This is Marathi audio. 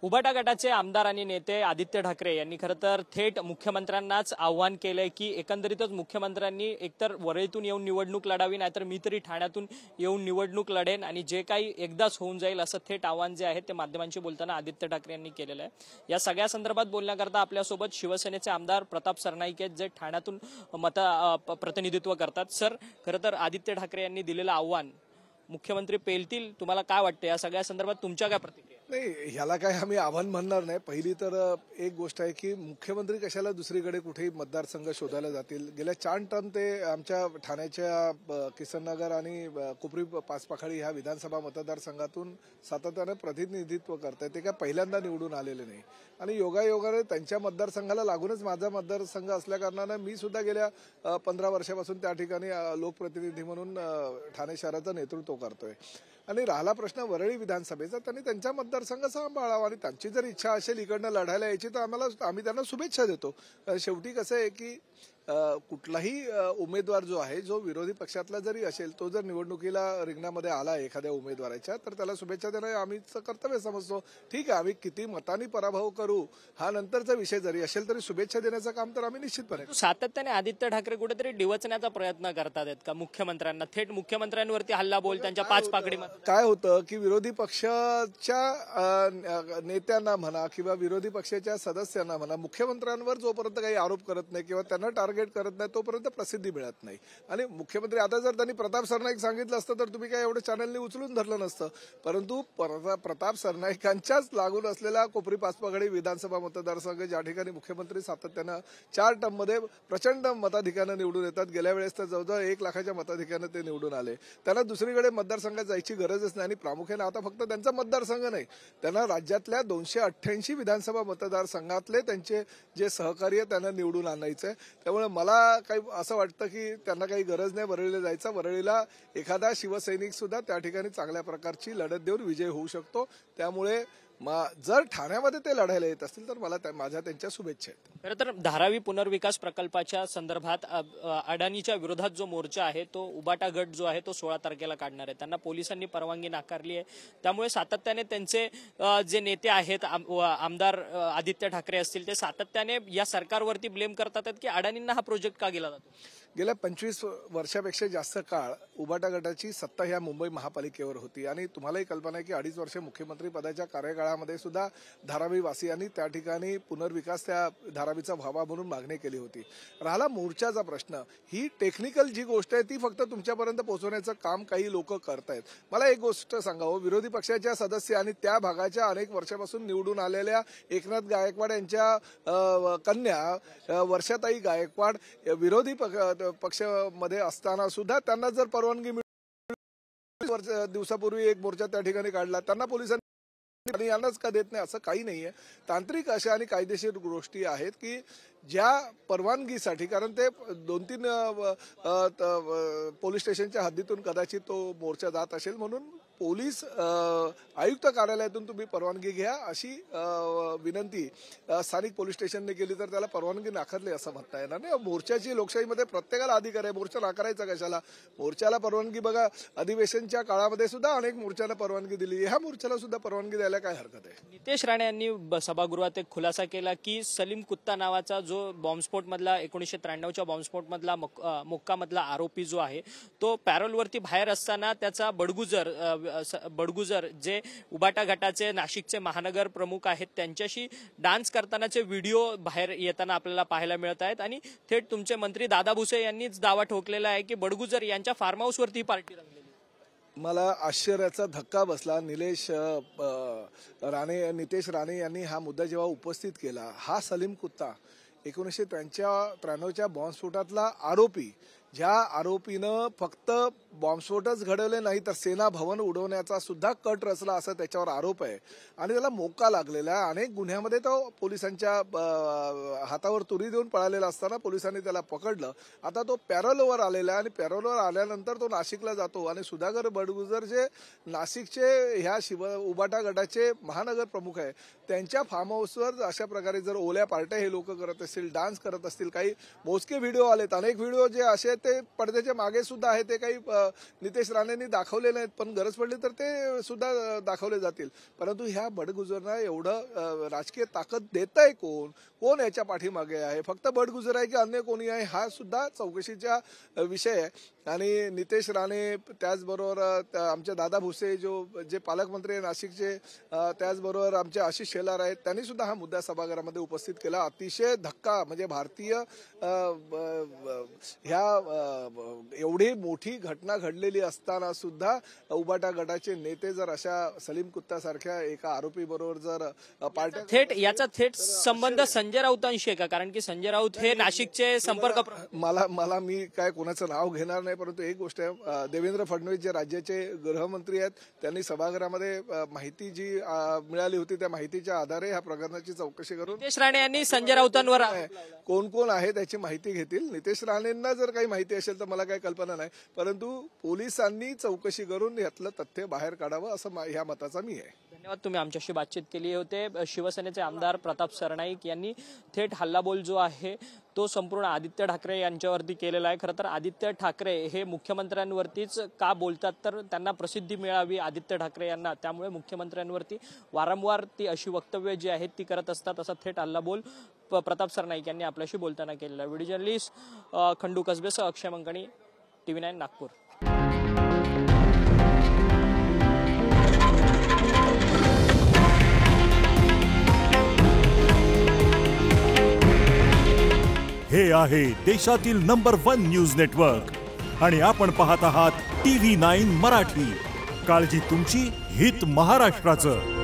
उभाटा गटाचे आमदार आणि नेते आदित्य ठाकरे यांनी खरं तर थेट मुख्यमंत्र्यांनाच आव्हान केलंय की एकंदरीतच मुख्यमंत्र्यांनी एकतर वरळीतून येऊन निवडणूक लढावी, नाहीतर मी तरी ठाण्यातून येऊन निवडणूक लढेन आणि जे काही एकदाच होऊन जाईल असं थेट आव्हान जे आहे ते माध्यमांशी बोलताना आदित्य ठाकरे यांनी केलेलं आहे। या सगळ्या संदर्भात बोलण्याकरता आपल्यासोबत शिवसेनेचे आमदार प्रताप सरनाईक आहेत, जे ठाण्यातून प्रतिनिधित्व करतात। सर, खरं तर आदित्य ठाकरे यांनी दिलेलं आव्हान मुख्यमंत्री पेलतील, तुम्हाला काय वाटतं? या सगळ्या संदर्भात तुमच्या काय प्रतिक्रिया? नाही, ह्याला काय आम्ही आव्हान म्हणणार नाही। पहिली तर एक गोष्ट आहे की मुख्यमंत्री कशाला दुसरीकडे कुठेही मतदारसंघ शोधायला जातील। गेल्या 4 टर्म ते आमच्या ठाण्याच्या किसननगर आणि कोपरी पाचपाखळी ह्या विधानसभा मतदारसंघातून सातत्याने प्रतिनिधित्व करतात। ते काय पहिल्यांदा निवडून आलेले नाही आणि योगायोगाने त्यांच्या मतदारसंघाला लागूनच माझा मतदारसंघ असल्या कारणाने मी सुद्धा गेल्या 15 वर्षापासून त्या ठिकाणी लोकप्रतिनिधी म्हणून ठाणे शहराचं नेतृत्व करतोय। आणि राहिला प्रश्न वरळी विधानसभेचा, त्यांनी त्यांच्या मतदारसंघ सांभाळावा आणि त्यांची जर इच्छा असेल इकडनं लढायला यायची तर आम्ही त्यांना शुभेच्छा देतो। शेवटी कसं आहे की कुठलाही उमेदवार जो आहे, जो विरोधी पक्षातला जरी असेल, तो जर निवडणुकीला रिंगणामध्ये आला एखाद्या उमेदवाराच्या, तर त्याला शुभेच्छा देणं आम्हीच कर्तव्य समजतो। ठीक आहे, आम्ही किती मतांनी पराभव करू हा नंतरचा विषय जरी असेल तरी शुभेच्छा देण्याचं काम तर आम्ही निश्चितपणे। सातत्याने आदित्य ठाकरे कुठेतरी डिवचण्याचा प्रयत्न करतात का मुख्यमंत्र्यांना? थेट मुख्यमंत्र्यांवरती हल्ला बोल, त्यांच्या पाच पाकडी काय होतं की विरोधी पक्षाच्या नेत्यांना म्हणा किंवा विरोधी पक्षाच्या सदस्यांना म्हणा, मुख्यमंत्र्यांवर जोपर्यंत काही आरोप करत नाही किंवा त्यांना टार्गेट करत नाही तोपर्यंत प्रसिद्धी मिळत नाही। आणि मुख्यमंत्री आता जर त्यांनी प्रताप सरनाईक सांगितलं असतं तर तुम्ही काय एवढं चॅनलनी उचलून धरलं नसतं, परंतु प्रताप सरनाईकांच्याच लागून असलेला कोपरी पाचपाखळी विधानसभा मतदारसंघ, ज्या ठिकाणी मुख्यमंत्री सातत्यानं 4 टर्म मध्ये प्रचंड मताधिक्यानं निवडून येतात, गेल्या वेळेस तर जवळजवळ 1 लाखाच्या मताधिक्यानं ते निवडून आले। त्यांना दुसरीकडे मतदारसंघात जायची गरजच नाही आणि प्रामुख्याने आता फक्त त्यांचा मतदारसंघ नाही, त्यांना राज्यातल्या 288 विधानसभा मतदारसंघातले त्यांचे जे सहकार्य त्यांना निवडून आणायचंय। त्यामुळे मला काही असं वाटतं की त्यांना काही गरज नाही वरळीला जायचं। वरळीला एखादा शिवसैनिक सुद्धा त्या ठिकाणी चांगल्या प्रकारची लढत देऊन विजय होऊ शकतो। त्यामुळे जर ठाण्यामध्ये ते लढायला येत असतील तर मला माझ्या त्यांच्या शुभेच्छा आहेत। खरं तर धारावी पुनर्विकास प्रकल्पाच्या संदर्भात अडाणीच्या विरोधात जो मोर्चा आहे तो उभाटा गट जो आहे तो 16 तारखेला काढणार आहे। त्यांना पोलिसांनी परवानगी नाकारली आहे, त्यामुळे सातत्याने त्यांचे जे नेते आहेत, आमदार आदित्य ठाकरे असतील, ते सातत्याने या सरकारवरती ब्लेम करतात की अडाणींना हा प्रोजेक्ट का गेला जातो। गेल्या 25 वर्षापेक्षा जास्त काळ उभाटा गटाची सत्ता ह्या मुंबई महापालिकेवर होती आणि तुम्हालाही कल्पना आहे की 2.5 वर्ष मुख्यमंत्री पदाच्या कार्यकाळामध्ये सुद्धा धारावी वासियांनी त्या ठिकाणी पुनर्विकास त्या धारावीचा व्हावा म्हणून मागणी केली होती। राहिला मोर्चाचा प्रश्न, ही टेक्निकल जी गोष्ट आहे ती फक्त तुमच्यापर्यंत पोहोचवण्याचं काम काही लोक करतायत। मला एक गोष्ट सांगावं, विरोधी पक्षाच्या सदस्य आणि त्या भागाच्या अनेक वर्षापासून निवडून आलेल्या एकनाथ गायकवाड यांच्या कन्या वर्षाताई गायकवाड विरोधी पक्षामध्ये असताना सुद्धा त्यांना जर परवानगी दिवसापूर्वी एक मोर्चा त्या ठिकाणी काढला, त्यांना पोलिसांनी यांनाच का देत नाही असं काही नाहीये। तांत्रिक अशा आणि कायदेशीर गोष्टी आहेत की ज्या परवानगीसाठी, कारण ते 2-3 पोलीस स्टेशनच्या हद्दीतून कदाचित तो मोर्चा जात असेल, म्हणून पोलीस आयुक्त कार्यालयातून तुम्ही परवानगी घ्या अशी विनंती स्थानिक पोलीस स्टेशनने केली तर त्याला परवानगी नाकारली असं म्हणता येणार नाही। मोर्चाची लोकशाहीमध्ये प्रत्येकाला अधिकार आहे, मोर्चा नाकारायचा कशाला? मोर्चाला परवानगी बघा, अधिवेशनच्या काळामध्ये सुद्धा अनेक मोर्चाला परवानगी दिली, ह्या मोर्चाला सुद्धा परवानगी द्यायला काय हरकत आहे? नितेश राणे यांनी सभागृहात एक खुलासा केला की सलीम कुत्ता नावाचा जो बॉम्बस्फोट मधला 1993च्या बॉम्बस्फोट मधला मोक्का मधला आरोपी जो आहे तो पॅरोलवरती बाहेर असताना त्याचा बडगुजर जे उभाटा गटाचे नाशिकचे महानगर प्रमुख आहेत त्यांच्याशी डान्स करतानाचे व्हिडिओ बाहेर येताना आपल्याला पाहायला मिळत आहेत आणि थेट तुमचे मंत्री दादा भुसे यांनीच दावा ठोकलेला आहे की बडगुजर यांच्या फार्म हाऊसवरती पार्टी रंगलेली। मला आश्चर्याचा धक्का बसला। नितेश राणे यांनी हा मुद्दा जेव्हा उपस्थित केला, हा सलीम कुत्ता 1993च्या बॉम्बस्फोटातला आरोपी, ज्या आरोपीनं फक्त बॉम्बस्फोटच घडवले नाही तर सेना भवन उडवण्याचा सुद्धा कट रचला असं त्याच्यावर आरोप आहे आणि त्याला मोका लागलेला आहे। अनेक गुन्ह्यामध्ये तो पोलिसांच्या हातावर तुरी देऊन पळालेला असताना पोलिसांनी त्याला पकडलं। आता तो पॅरोलवर आलेला आहे आणि पॅरोलवर आल्यानंतर तो नाशिकला जातो आणि सुधाकर बडगुजर जे नाशिकचे ह्या उभाटा गटाचे महानगर प्रमुख आहे त्यांच्या फार्म हाऊसवर अशा प्रकारे जर ओल्या पार्ट्या हे लोक करत असतील, डान्स करत असतील, काही मोजके व्हिडिओ आलेत, अनेक व्हिडिओ जे असे ते पडद्याच्या मागे सुद्धा आहे, ते काही नितेश राणेंनी दाखवले नाहीत, पण गरज पडली तर ते सुद्धा दाखवले जातील. परंतु ह्या बडगुजरना एवढं राजकीय ताकद देत आहे कोण याच्या पाठीमागे आहे? फक्त बडगुजर आहे की अन्य कोणी आहे हा सुद्धा चौकशीचा विषय आहे. आणि नितेश राणे, त्याचबरोबर आमचे दादा भुसे जे पालकमंत्री आहे नाशिकचे, त्याचबरोबर आमचे आशिष शेलार आहेत, त्यांनी सुद्धा हा मुद्दा सभागृहामध्ये उपस्थित केला. अतिशय धक्का, म्हणजे भारतीय ह्या एवढी मोठी घटना घडलेली असताना सुद्धा उबाटा गटाचे नेते जर अशा सलीम कुत्तासारख्या एका आरोपी बरोबर जर पार्ट्या याचा थेट संबंध संजय राऊतांशी आहे का? कारण की संजय राऊत हे नाशिकचे संपर्क मला मी काय कोणाचं नाव घेणार नाही, परंतु एक गोष्ट आहे, देवेंद्र फडणवीस जे राज्याचे गृहमंत्री आहेत, त्यांनी सभागृहामध्ये माहिती जी मिळाली होती त्या माहितीच्या आधारे ह्या प्रकरणाची चौकशी करून नितेश राणे यांनी संजय राऊतांवर कोण आहे त्याची माहिती घेतील. नितेश राणेंना जर काही माहिती असेल तर मला काही कल्पना नाही, परंतु पोलिसांनी चौकशी करून यातलं तथ्य बाहेर काढावं असं ह्या मताचा मी आहे. धन्यवाद. तुम्ही आमच्याशी बातचीत केली होते. शिवसेनेचे आमदार प्रताप सरनाईक यांनी थेट हल्लाबोल जो आहे तो संपूर्ण आदित्य ठाकरे यांच्यावरती केलेला आहे. खरं तर आदित्य ठाकरे हे मुख्यमंत्र्यांवरतीच का बोलतात, तर त्यांना प्रसिद्धी मिळावी आदित्य ठाकरे यांना, त्यामुळे मुख्यमंत्र्यांवरती वारंवार ती अशी वक्तव्य जी आहेत ती करत असतात, असा थेट हल्लाबोल प्रताप सरनाईक यांनी आपल्याशी बोलताना केलेला. व्हिडिओ जर्नलिस्ट खंडू कसबेसह अक्षय मंकणी, TV9 नागपूर. हे आहे देशातील नंबर 1 न्यूज नेटवर्क आणि आपण पाहत आहात TV9 मराठी. काळजी तुमची, हित महाराष्ट्राचं.